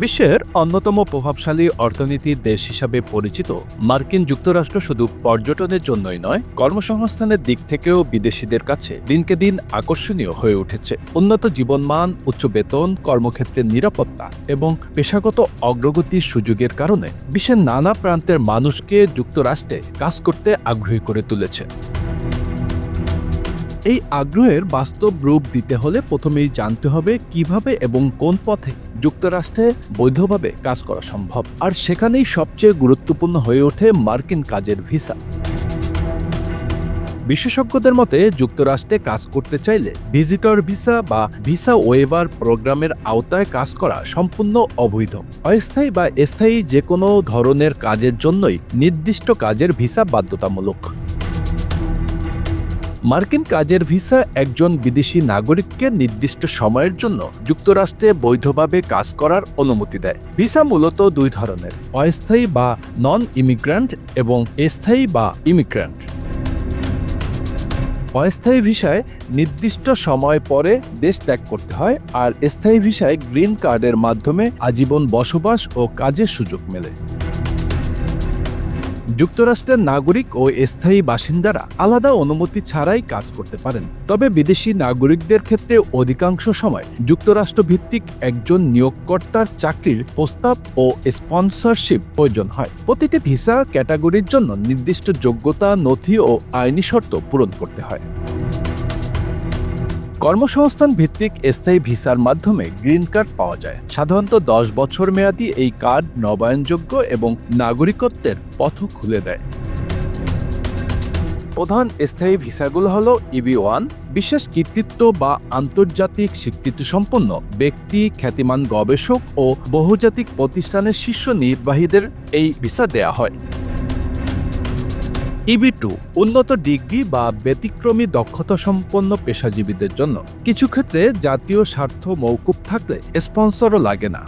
বিশ্বের অন্যতম প্রভাবশালী অর্থনীতির দেশ হিসাবে পরিচিত মার্কিন যুক্তরাষ্ট্র শুধু পর্যটনের জন্যই নয়, কর্মসংস্থানের দিক থেকেও বিদেশিদের কাছে দিনকে দিন আকর্ষণীয় হয়ে উঠেছে। উন্নত জীবনমান, উচ্চ বেতন, কর্মক্ষেত্রের নিরাপত্তা এবং পেশাগত অগ্রগতির সুযোগের কারণে বিশ্বের নানা প্রান্তের মানুষকে যুক্তরাষ্ট্রে কাজ করতে আগ্রহী করে তুলেছে। এই আগ্রহের বাস্তব রূপ দিতে হলে প্রথমেই জানতে হবে কিভাবে এবং কোন পথে যুক্তরাষ্ট্রে বৈধভাবে কাজ করা সম্ভব। আর সেখানেই সবচেয়ে গুরুত্বপূর্ণ হয়ে ওঠে মার্কিন কাজের ভিসা। বিশেষজ্ঞদের মতে যুক্তরাষ্ট্রে কাজ করতে চাইলে ভিজিটর ভিসা বা ভিসা ওয়েভার প্রোগ্রামের আওতায় কাজ করা সম্পূর্ণ অবৈধ। অস্থায়ী বা স্থায়ী যে কোনো ধরনের কাজের জন্যই নির্দিষ্ট কাজের ভিসা বাধ্যতামূলক। মার্কিন কাজের ভিসা একজন বিদেশি নাগরিককে নির্দিষ্ট সময়ের জন্য যুক্তরাষ্ট্রে বৈধভাবে কাজ করার অনুমতি দেয়। ভিসা মূলত দুই ধরনের: অস্থায়ী বা নন ইমিগ্রান্ট এবং স্থায়ী বা ইমিগ্রান্ট। অস্থায়ী ভিসায় নির্দিষ্ট সময় পরে দেশ ত্যাগ করতে হয়, আর স্থায়ী ভিসায় গ্রিন কার্ডের মাধ্যমে আজীবন বসবাস ও কাজের সুযোগ মেলে। যুক্তরাষ্ট্রের নাগরিক ও স্থায়ী বাসিন্দারা আলাদা অনুমতি ছাড়াই কাজ করতে পারেন। তবে বিদেশি নাগরিকদের ক্ষেত্রে অধিকাংশ সময় যুক্তরাষ্ট্র ভিত্তিক একজন নিয়োগকর্তার চাকরির প্রস্তাব ও স্পন্সরশিপ প্রয়োজন হয়। প্রতিটি ভিসা ক্যাটাগরির জন্য নির্দিষ্ট যোগ্যতা, নথি ও আইনি শর্ত পূরণ করতে হয়। কর্মসংস্থান ভিত্তিক স্থায়ী ভিসার মাধ্যমে গ্রিন কার্ড পাওয়া যায়। সাধারণত 10 বছর মেয়াদী এই কার্ড নবায়নযোগ্য এবং নাগরিকত্বের পথ খুলে দেয়। প্রধান স্থায়ী ভিসাগুলো হলো EB-1, বিশেষ কৃতিত্ব বা আন্তর্জাতিক স্বীকৃতিসম্পন্ন ব্যক্তি, খ্যাতিমান গবেষক ও বহুজাতিক প্রতিষ্ঠানের শীর্ষ নির্বাহীদের এই ভিসা দেয়া হয়। EB-2, উন্নত ডিগ্রি বা ব্যতিক্রমী দক্ষতা সম্পন্ন পেশাজীবীদের জন্য। কিছু ক্ষেত্রে জাতীয় স্বার্থ মওকুফ থাকলে স্পন্সরও লাগে না।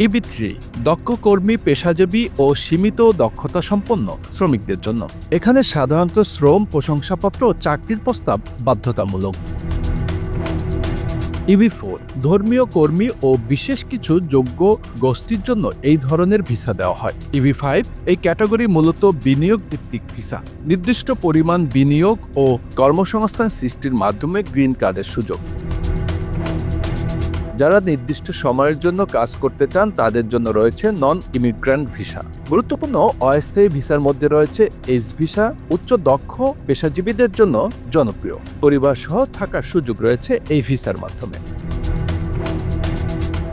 EB-3, দক্ষ কর্মী, পেশাজীবী ও সীমিত দক্ষতা সম্পন্ন শ্রমিকদের জন্য। এখানে সাধারণত শ্রম প্রশংসাপত্র ও চাকরির প্রস্তাব বাধ্যতামূলক। EB-4, ধর্মীয় কর্মী ও বিশেষ কিছু যোগ্য গোষ্ঠীর জন্য এই ধরনের ভিসা দেওয়া হয়। EB-5, এই ক্যাটাগরি মূলত বিনিয়োগ ভিত্তিক ভিসা। নির্দিষ্ট পরিমাণ বিনিয়োগ ও কর্মসংস্থান সৃষ্টির মাধ্যমে গ্রিন কার্ডের সুযোগ। যারা নির্দিষ্ট সময়ের জন্য কাজ করতে চান তাদের জন্য রয়েছে নন ইমিগ্রান্ট ভিসা। গুরুত্বপূর্ণ অস্থায়ী ভিসার মধ্যে রয়েছে এইচ ভিসা, উচ্চ দক্ষ পেশাজীবীদের জন্য জনপ্রিয়। পরিবার সহ থাকার সুযোগ রয়েছে এই ভিসার মাধ্যমে।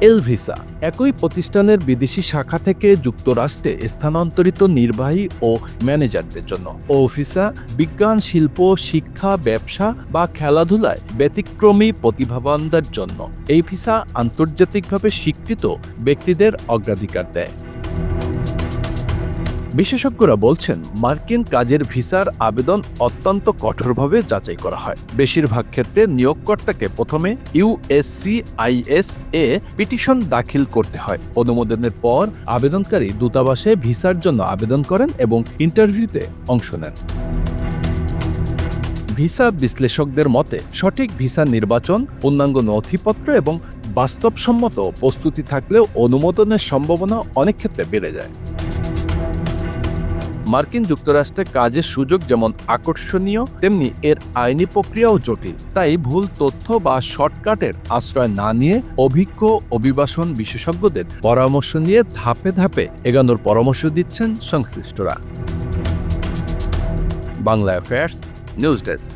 এল ভিসা, একই প্রতিষ্ঠানের বিদেশি শাখা থেকে যুক্তরাষ্ট্রে স্থানান্তরিত নির্বাহী ও ম্যানেজারদের জন্য। ও ভিসা, বিজ্ঞান, শিল্প, শিক্ষা, ব্যবসা বা খেলাধুলায় ব্যতিক্রমী প্রতিভাবানদের জন্য। এই ভিসা আন্তর্জাতিকভাবে স্বীকৃত ব্যক্তিদের অগ্রাধিকার দেয়। বিশেষজ্ঞরা বলছেন মার্কিন কাজের ভিসার আবেদন অত্যন্ত কঠোরভাবে যাচাই করা হয়। বেশিরভাগ ক্ষেত্রে নিয়োগকর্তাকে প্রথমে USCIS এ পিটিশন দাখিল করতে হয়। অনুমোদনের পর আবেদনকারী দূতাবাসে ভিসার জন্য আবেদন করেন এবং ইন্টারভিউতে অংশ নেন। ভিসা বিশ্লেষকদের মতে সঠিক ভিসা নির্বাচন, পূর্ণাঙ্গ নথিপত্র এবং বাস্তবসম্মত প্রস্তুতি থাকলেও অনুমোদনের সম্ভাবনা অনেক ক্ষেত্রে বেড়ে যায়। মার্কিন যুক্তরাষ্ট্রে কাজের সুযোগ যেমন আকর্ষণীয়, তেমনি এর আইনি প্রক্রিয়াও জটিল। তাই ভুল তথ্য বা শর্টকাটের আশ্রয় না নিয়ে অভিজ্ঞ অভিবাসন বিশেষজ্ঞদের পরামর্শ নিয়ে ধাপে ধাপে এগোনোর পরামর্শ দিচ্ছেন সংশ্লিষ্টরা। Bangla affairs news desk.